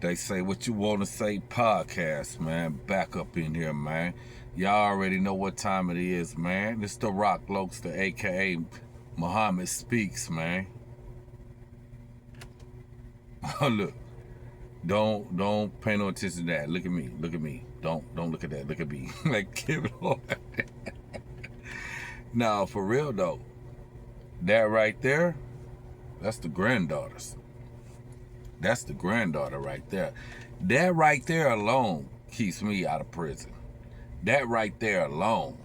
They Say What You Want to Say podcast, man. Back up in here, man. Y'all already know what time it is, man. It's the Rock Lokester, aka Muhammad Speaks, man. Look, don't pay no attention to that. Look at me, look at me. Don't look at that. Look at me. Like, give it on. Now, for real though, that right there, that's the granddaughters. That's the granddaughter right there. That right there alone keeps me out of prison. That right there alone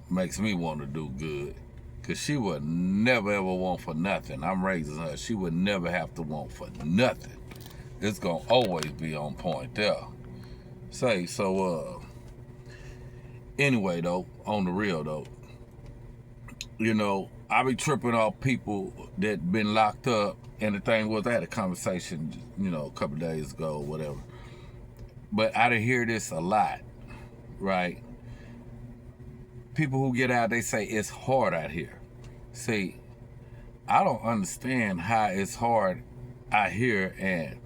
makes me want to do good. Because she would never ever want for nothing. I'm raising her. She would never have to want for nothing. It's going to always be on point there. Anyway though, on the real though, you know, I be tripping off people that been locked up. And the thing was, I had a conversation, you know, a couple of days ago or whatever. But I done hear this a lot, right? People who get out, they say it's hard out here. See, I don't understand how it's hard out here, and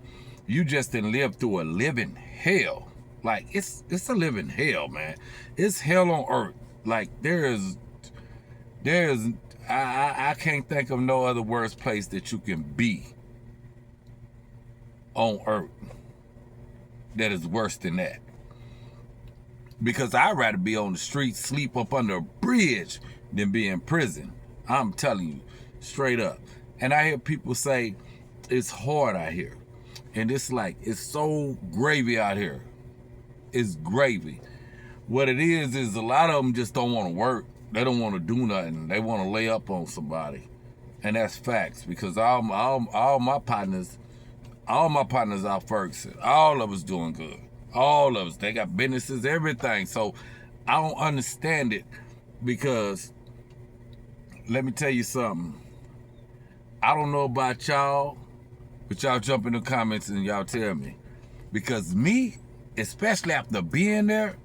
you just didn't live through a living hell. Like, it's a living hell, man. It's hell on earth. Like, there's I can't think of no other worse place that you can be on earth that is worse than that. Because I'd rather be on the street, sleep up under a bridge than be in prison. I'm telling you, straight up. And I hear people say, it's hard out here. And it's like, it's so gravy out here. It's gravy. What it is a lot of them just don't want to work. They don't want to do nothing. They want to lay up on somebody. And that's facts, because all my partners out Ferguson, all of us doing good. All of us. They got businesses, everything. So I don't understand it, because let me tell you something. I don't know about y'all, but y'all jump in the comments and y'all tell me. Because me, especially after being there,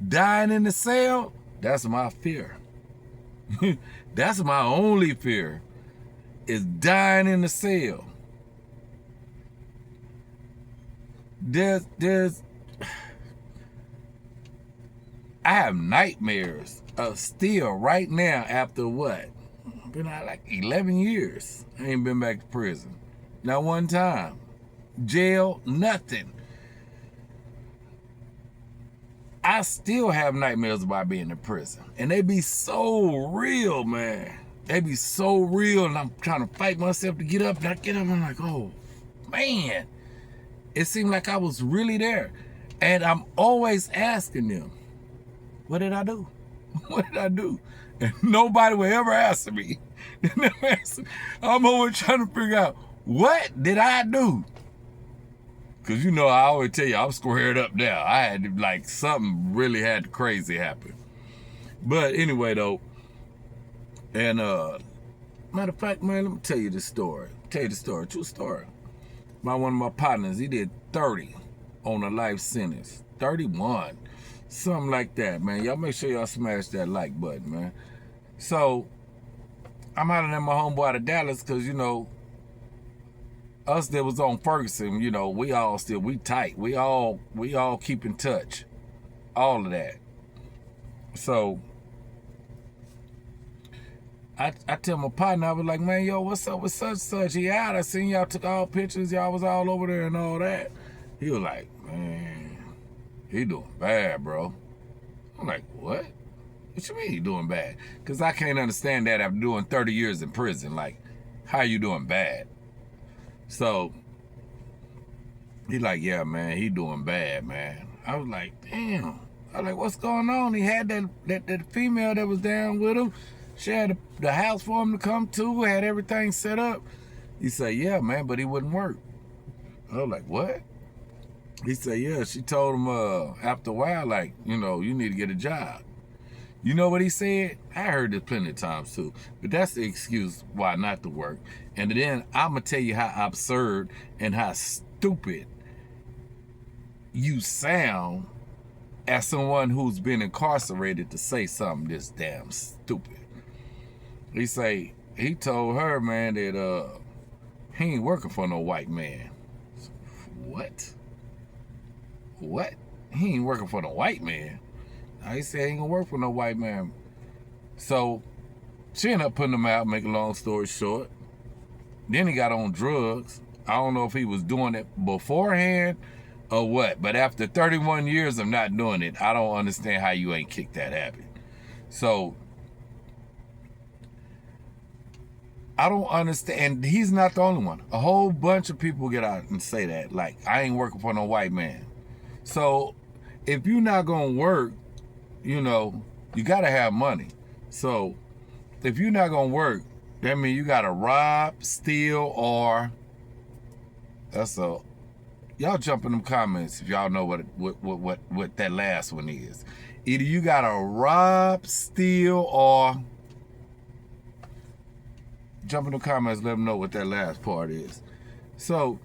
dying in the cell, that's my fear. That's my only fear, is dying in the cell. I have nightmares still right now after what? Been out like 11 years. I ain't been back to prison. Not one time. Jail, nothing. I still have nightmares about being in prison. And they be so real, man. They be so real, and I'm trying to fight myself to get up, and I get up, and I'm like, oh, man. It seemed like I was really there. And I'm always asking them, what did I do? What did I do? And nobody will ever answer me. I'm always trying to figure out, what did I do? Because, you know, I always tell you, I'm squared up now. I had to, like, something really had crazy happen. But anyway, though, and matter of fact, man, let me tell you this story. True story. One of my partners, he did 30 on a life sentence. 31. Something like that, man. Y'all make sure y'all smash that like button, man. So, I'm out of my homeboy out of Dallas, because, you know, us that was on Ferguson, you know, we tight. We all keep in touch. All of that. So I tell my partner, I was like, man, yo, what's up with such? He out. I seen y'all took all pictures. Y'all was all over there and all that. He was like, man, he doing bad, bro. I'm like, what? What you mean he doing bad? Because I can't understand that after doing 30 years in prison. Like, how you doing bad? So he like, yeah, man, he doing bad, man. I was like, damn. I was like, what's going on? He had that female that was down with him. She had the house for him to come to, had everything set up. He said, yeah, man, but he wouldn't work. I was like, what? He said, yeah, she told him after a while, like, you know, you need to get a job. You know what he said? I heard this plenty of times too, but that's the excuse why not to work. And then I'm going to tell you how absurd and how stupid you sound as someone who's been incarcerated to say something this damn stupid. He told her, man, that he ain't working for no white man. what? What? He ain't working for the white man. I said he ain't gonna work for no white man. So she ended up putting him out, make a long story short. Then he got on drugs. I don't know if he was doing it beforehand or what, but after 31 years of not doing it, I don't understand how you ain't kicked that habit. So I don't understand, and he's not the only one. A whole bunch of people get out and say that, like, I ain't working for no white man. So if you're not gonna work, you know, you gotta have money. So if you're not gonna work, that means you gotta rob, steal, or y'all jump in them comments if y'all know what that last one is. Either you gotta rob, steal, or jump in the comments, let them know what that last part is. So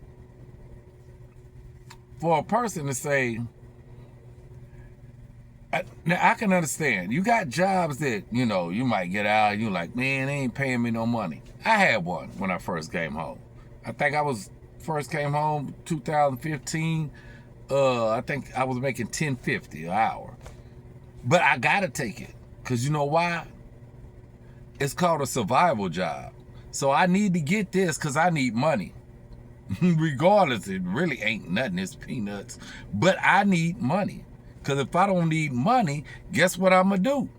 for a person to say, now I can understand. You got jobs that, you know, you might get out, you like, man, they ain't paying me no money. I had one when I first came home. I think I first came home 2015. I think I was making $10.50 an hour. But I gotta take it. Cause you know why? It's called a survival job. So I need to get this because I need money. Regardless, it really ain't nothing, it's peanuts. But I need money. Because if I don't need money, guess what I'm going to do?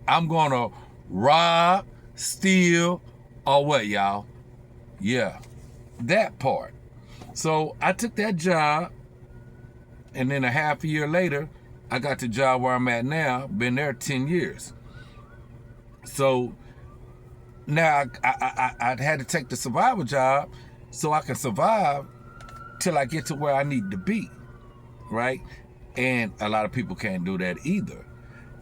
I'm going to rob, steal, or what, y'all? Yeah, that part. So I took that job, and then a half a year later, I got the job where I'm at now. Been there 10 years. So now I had to take the survival job so I can survive till I get to where I need to be, right? And a lot of people can't do that either.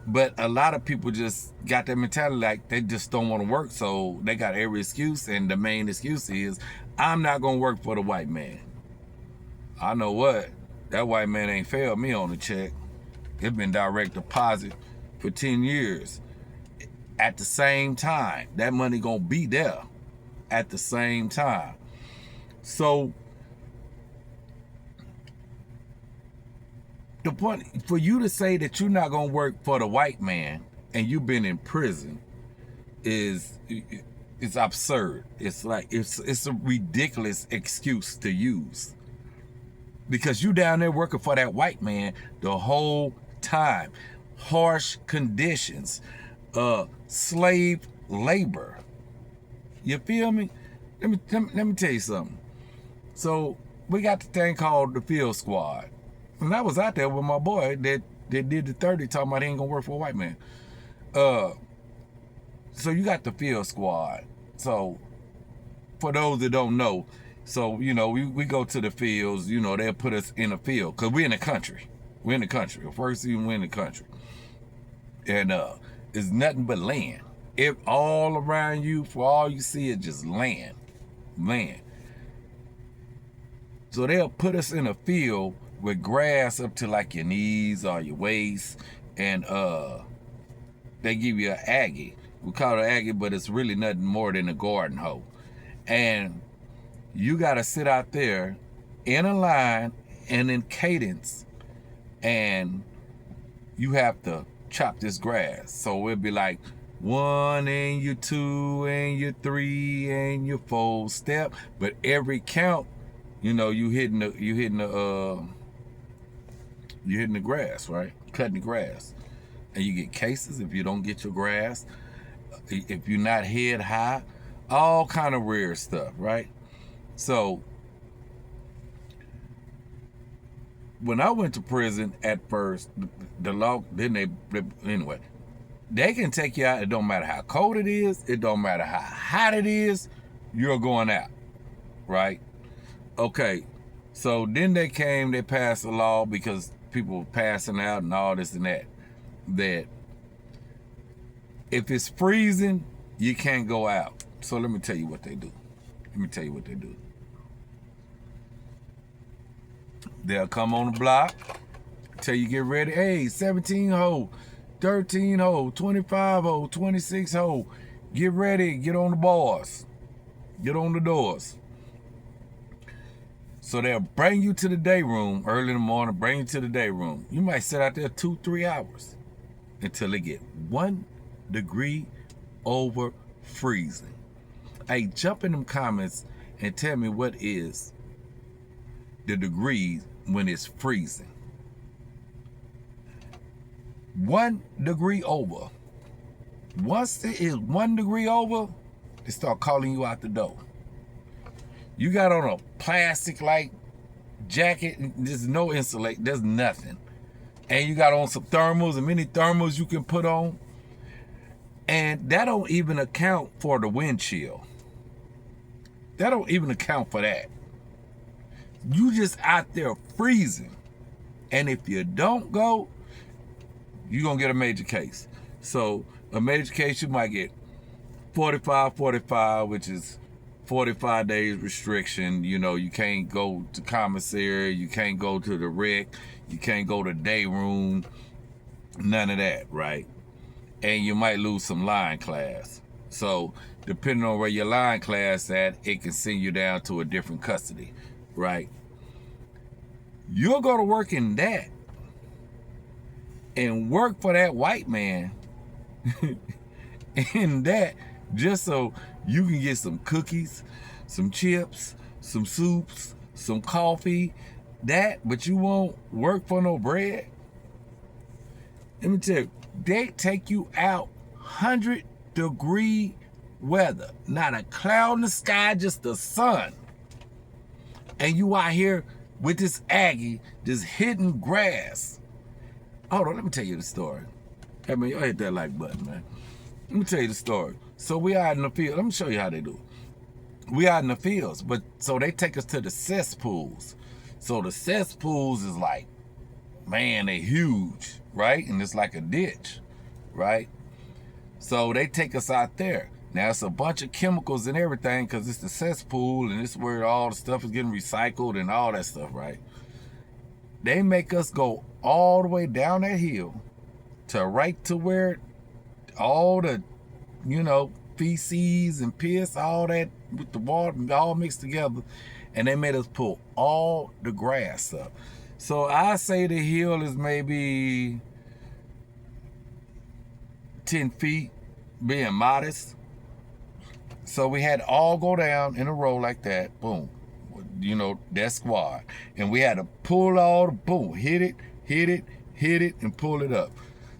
But a lot of people just got that mentality like they just don't want to work, so they got every excuse, and the main excuse is, I'm not going to work for the white man. I know what? That white man ain't failed me on the check. It's been direct deposit for 10 years. At the same time, that money going to be there at the same time. So the point for you to say that you're not gonna work for the white man and you've been in prison is absurd. It's like it's a ridiculous excuse to use, because you down there working for that white man the whole time. Harsh conditions, slave labor. You feel me? Let me tell you something. So we got the thing called the field squad. And I was out there with my boy that did the 30, talking about he ain't gonna work for a white man. So you got the field squad. So for those that don't know, so, you know, we go to the fields, you know, they'll put us in a field, because we're in the country. We're in the country. The first season, we're in the country. And it's nothing but land. If all around you, for all you see, is just land. Land. So they'll put us in a field with grass up to like your knees or your waist, and they give you an Aggie. We call it an Aggie, but it's really nothing more than a garden hoe. And you gotta sit out there in a line and in cadence, and you have to chop this grass. So it'll be like 1 and your 2 and your 3 and your 4 step, but every count, you know, you hitting the grass, right? Cutting the grass. And you get cases if you don't get your grass, if you're not head high, all kind of weird stuff, right? So when I went to prison at first, the law, anyway, they can take you out. It don't matter how cold it is. It don't matter how hot it is. You're going out, right? Okay, so then they passed a law, because people were passing out and all this and that if it's freezing, you can't go out. So let me tell you what they do. They'll come on the block, tell you get ready. Hey, 17 hole, 13 hole, 25 hole, 26 hole. Get ready, get on the bars, get on the doors. So they'll bring you to the day room early in the morning, bring you to the day room. You might sit out there 2-3 hours until they get 1 degree over freezing. Hey, jump in them comments and tell me what is the degrees when it's freezing. 1 degree over. Once it is 1 degree over, they start calling you out the door. You got on a plastic like jacket, there's no insulate, there's nothing. And you got on some thermals and many thermals you can put on. And that don't even account for the wind chill. That don't even account for that. You just out there freezing. And if you don't go, you're gonna get a major case. So a major case, you might get 45, which is 45 days restriction. You know, you can't go to commissary, you can't go to the rec, you can't go to day room, none of that, right? And you might lose some line class. So depending on where your line class at, it can send you down to a different custody, right? You'll go to work in that and work for that white man in that just so you can get some cookies, some chips, some soups, some coffee, but you won't work for no bread. Let me tell you, they take you out 100-degree weather, not a cloud in the sky, just the sun. And you out here with this Aggie just hitting grass. Hold on, let me tell you the story. Hey man, y'all hit that like button, man. Let me tell you the story. So we out in the field. Let me show you how they do it. We out in the fields, but so they take us to the cesspools. So the cesspools is like, man, they huge, right? And it's like a ditch, right? So they take us out there. Now it's a bunch of chemicals and everything because it's the cesspool and it's where all the stuff is getting recycled and all that stuff, right? They make us go all the way down that hill to right to where all the, feces and piss, all that with the water, all mixed together. And they made us pull all the grass up. So I say the hill is maybe 10 feet, being modest. So we had to all go down in a row like that, boom, that squad. And we had to pull all the, boom, hit it, and pull it up.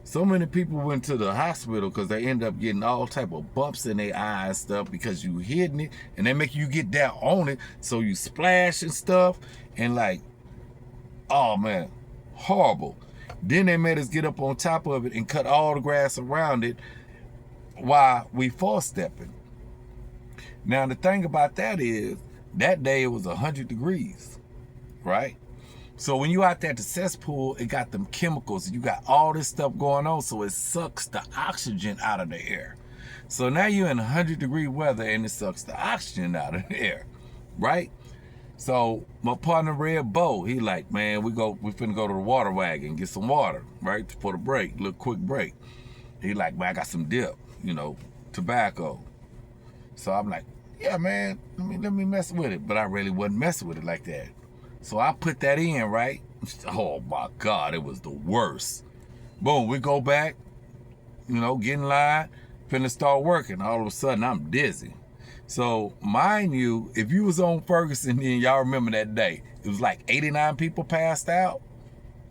So many people went to the hospital because they end up getting all type of bumps in their eyes and stuff because you hitting it and they make you get down on it. So you splash and stuff and like, oh man, horrible. Then they made us get up on top of it and cut all the grass around it while we four-stepping. Now the thing about that is, that day it was 100 degrees, right? So when you out there at the cesspool, it got them chemicals. You got all this stuff going on, so it sucks the oxygen out of the air. So now you're in 100-degree weather and it sucks the oxygen out of the air, right? So my partner Red Bo, he like, man, we finna go to the water wagon, get some water, right? For the break, little quick break. He like, man, I got some dip, tobacco. So I'm like, yeah, man, let me mess with it. But I really wasn't messing with it like that. So I put that in, right? Oh my God, it was the worst. Boom, we go back, get in line, finna start working. All of a sudden, I'm dizzy. So mind you, if you was on Ferguson, then y'all remember that day. It was like 89 people passed out.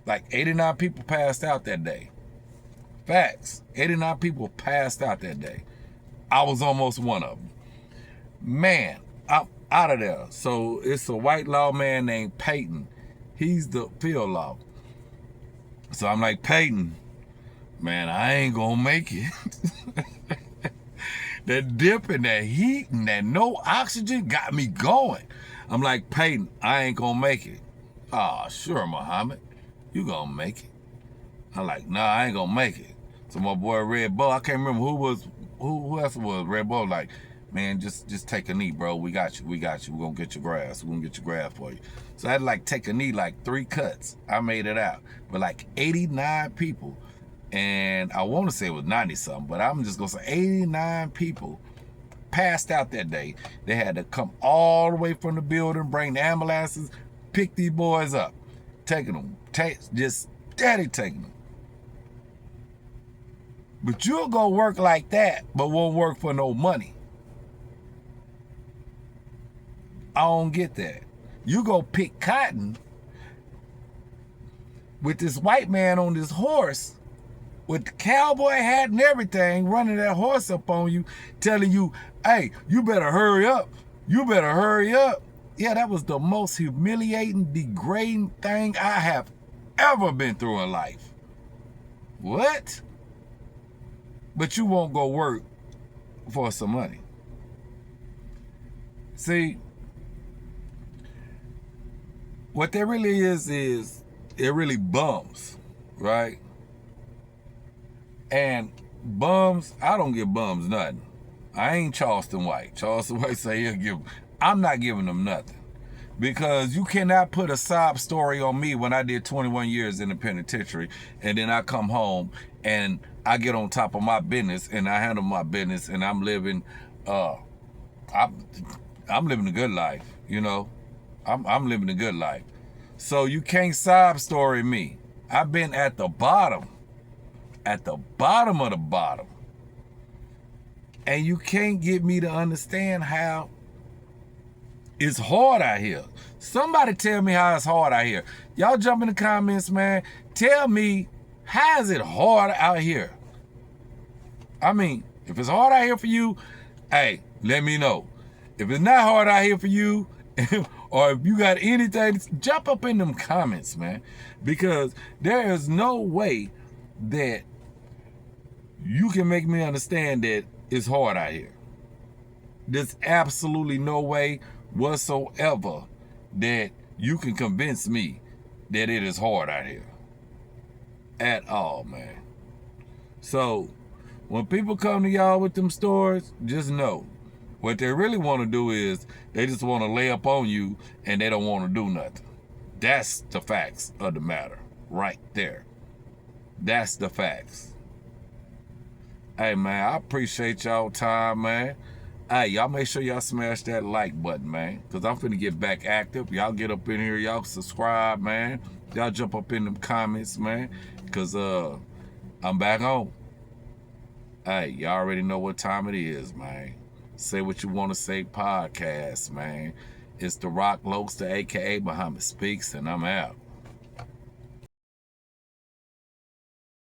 Like 89 people passed out that day. Facts. 89 people passed out that day. I was almost one of them. Man, I'm out of there. So it's a white law man named Peyton. He's the field law. So I'm like, Peyton, man, I ain't gonna make it. That dip and that heat and that no oxygen got me going. I'm like, Peyton, I ain't gonna make it. Oh, sure, Muhammad, you gonna make it. I'm like, nah, I ain't gonna make it. So my boy Red Bull, I can't remember who else was. Red Bull like, man, just take a knee, bro. We got you. We're gonna get your grass. We're gonna get your grass for you. So I had to like take a knee, like 3 cuts. I made it out. But like 89 people, and I want to say it was 90 something, but I'm just gonna say 89 people passed out that day. They had to come all the way from the building, bring the ambulances, pick these boys up, taking them, just steady taking them. But you'll go work like that, but won't work for no money. I don't get that. You go pick cotton with this white man on this horse with the cowboy hat and everything, running that horse up on you, telling you, hey, you better hurry up. You better hurry up. Yeah, that was the most humiliating, degrading thing I have ever been through in life. What? But you won't go work for some money. See, what there really is it really bums, right? And bums, I don't give bums nothing. I ain't Charleston White. Charleston White say he'll give. I'm not giving them nothing. Because you cannot put a sob story on me when I did 21 years in the penitentiary, and then I come home and I get on top of my business and I handle my business and I'm living I'm living a good life, you know. I'm living a good life. So you can't sob story me. I've been at the bottom of the bottom. And you can't get me to understand how it's hard out here. Somebody tell me how it's hard out here. Y'all jump in the comments, man. Tell me, how is it hard out here? I mean, if it's hard out here for you, hey, let me know. If it's not hard out here for you, or if you got anything, jump up in them comments, man. Because there is no way that you can make me understand that it's hard out here. There's absolutely no way whatsoever that you can convince me that it is hard out here. At all, man. So, when people come to y'all with them stories, just know what they really want to do is they just want to lay up on you and they don't want to do nothing. That's the facts of the matter right there. That's the facts. Hey, man, I appreciate y'all time, man. Hey, y'all make sure y'all smash that like button, man, because I'm finna get back active. Y'all get up in here, y'all subscribe, man. Y'all jump up in them comments, man, because I'm back home. Hey, y'all already know what time it is, man. Say What You Want to Say podcast, man. It's the Rock Loaster, a.k.a. Muhammad Speaks, and I'm out.